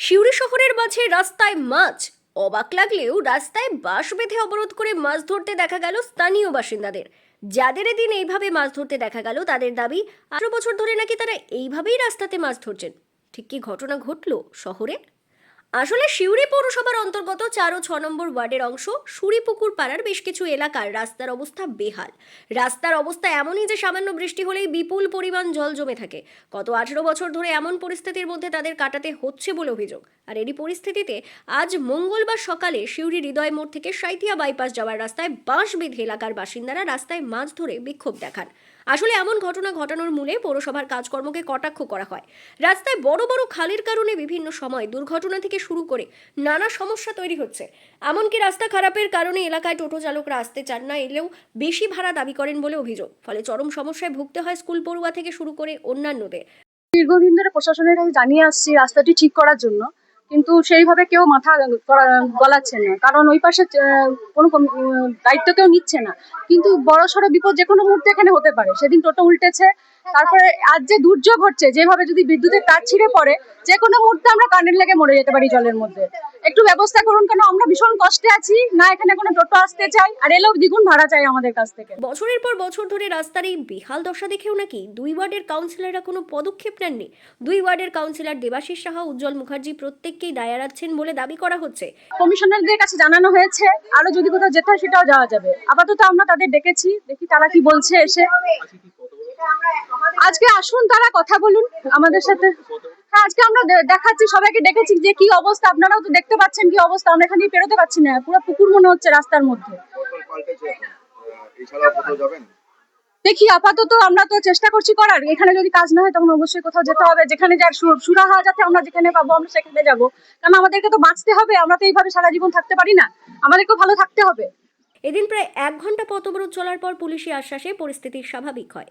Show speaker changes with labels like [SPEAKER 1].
[SPEAKER 1] সিউড়ি শহরের মাঝে রাস্তায় মাছ, অবাক লাগলেও রাস্তায় বাঁশ বেঁধে অবরোধ করে মাছ ধরতে দেখা গেল স্থানীয় বাসিন্দাদের। যাদের এদিন এইভাবে মাছ ধরতে দেখা গেল তাদের দাবি 18 বছর ধরে নাকি তারা এইভাবেই রাস্তাতে মাছ ধরছেন। ঠিক কি ঘটনা ঘটলো শহরে? আসলে সিউড়ি পৌরসভার অন্তর্গত 4 ও 6 নম্বর ওয়ার্ডের অংশ সুরিপুকুর পাড়ার বেশ কিছু এলাকার রাস্তার অবস্থা বেহাল। রাস্তার অবস্থা এমনই যে সামান্য বৃষ্টি হলেই বিপুল পরিমাণ জল জমে থাকে। গত 18 বছর ধরে এমন পরিস্থিতির মধ্যে তাদের কাটাতে হচ্ছে বলে অভিযোগ। আর এরই পরিস্থিতিতে আজ মঙ্গলবার সকালে সিউড়ি হৃদয় মোড় থেকে সাঁইথিয়া বাইপাস যাওয়ার রাস্তায় বাঁশ বেঁধে এলাকার বাসিন্দারা রাস্তায় মাছ ধরে বিক্ষোভ দেখান। আসলে এমন ঘটনা ঘটানোর মূলে পৌরসভার কাজকর্মকে কটাক্ষ করা হয়। রাস্তায় বড় বড় খালের কারণে বিভিন্ন সময় দুর্ঘটনা থেকে শুরু করে নানা সমস্যা তৈরি হচ্ছে। এমনকি রাস্তা খারাপের কারণে এলাকায় টোটো চালকরা আসতে চান না, এলেও বেশি ভাড়া দাবি করেন বলে অভিযোগ। ফলে চরম সমস্যায় ভুগতে হয় স্কুল পড়ুয়া থেকে শুরু করে অন্যান্যদের।
[SPEAKER 2] দীর্ঘদিন ধরে প্রশাসনের কাছে জানিয়ে আসছি রাস্তাটি ঠিক করার জন্য, কিন্তু সেইভাবে কেউ মাথা গলাচ্ছে না, কারণ ওই পাশে কোনো দায়িত্ব কেউ নিচ্ছে না। কিন্তু বড় সড়ো বিপদ যে কোনো মুহূর্তে এখানে হতে পারে। সেদিন টোটো উল্টেছে, তারপরে আজ যে দুর্যোগ হচ্ছে, যেভাবে যদি বিদ্যুতের তার ছিঁড়ে পড়ে যে কোনো মুহূর্তে আমরা কারেন্ট লেগে মরে যেতে পারি জলের মধ্যে। একটু ব্যবস্থা করুন, কেন আমরা ভীষণ কষ্টে আছি, না এখানে কোনো টোটো আসতে চাই, আর এলেও দ্বিগুণ ভাড়া চাই আমাদের কাছ থেকে।
[SPEAKER 1] বছরের পর বছর ধরে রাস্তার এই বেহাল দশা দেখেও নাকি 2 ওয়ার্ডের কাউন্সিলররা কোনো পদক্ষেপ নেননি। 2 ওয়ার্ডের কাউন্সিলর দেবাশিস সাহা, উজ্জ্বল মুখার্জি প্রত্যেককেই দায় এড়াচ্ছেন বলে দাবি করা হচ্ছে।
[SPEAKER 2] কমিশনারদের কাছে জানানো হয়েছে, আরো যদি কোথাও যেতে হয় সেটাও যাওয়া যাবে। আপাতত আমরা তাদের ডেকেছি, দেখি তারা কি বলছে এসে। আজকে আসুন, তারা কথা বলুন আমাদের সাথে। হ্যাঁ, আজকে আমরা দেখাচ্ছি, সবাইকে ডেকেছি যে কি অবস্থা, আপনারাও তো দেখতে পাচ্ছেন কি অবস্থা। আমরা এখানে পেরোতে পারছি না, পুরো পুকুর মনে হচ্ছে রাস্তার মধ্যে। দেখি, আপাতত আমরা তো চেষ্টা করছি করার। এখানে যদি কাজ না হয় তখন অবশ্যই কোথাও যেতে হবে, যেখানে যার সুরাহা যাতে আমরা যেখানে পাবো আমরা সেখানে যাব। কারণ আমাদেরকে তো বাঁচতে হবে, আমরা তো এইভাবে সারা জীবন থাকতে পারি না, আমাদেরকেও ভালো থাকতে হবে।
[SPEAKER 1] এদিন প্রায় 1 ঘন্টা পথ অবরোধ চলার পর পুলিশি আশ্বাসে পরিস্থিতি স্বাভাবিক হয়।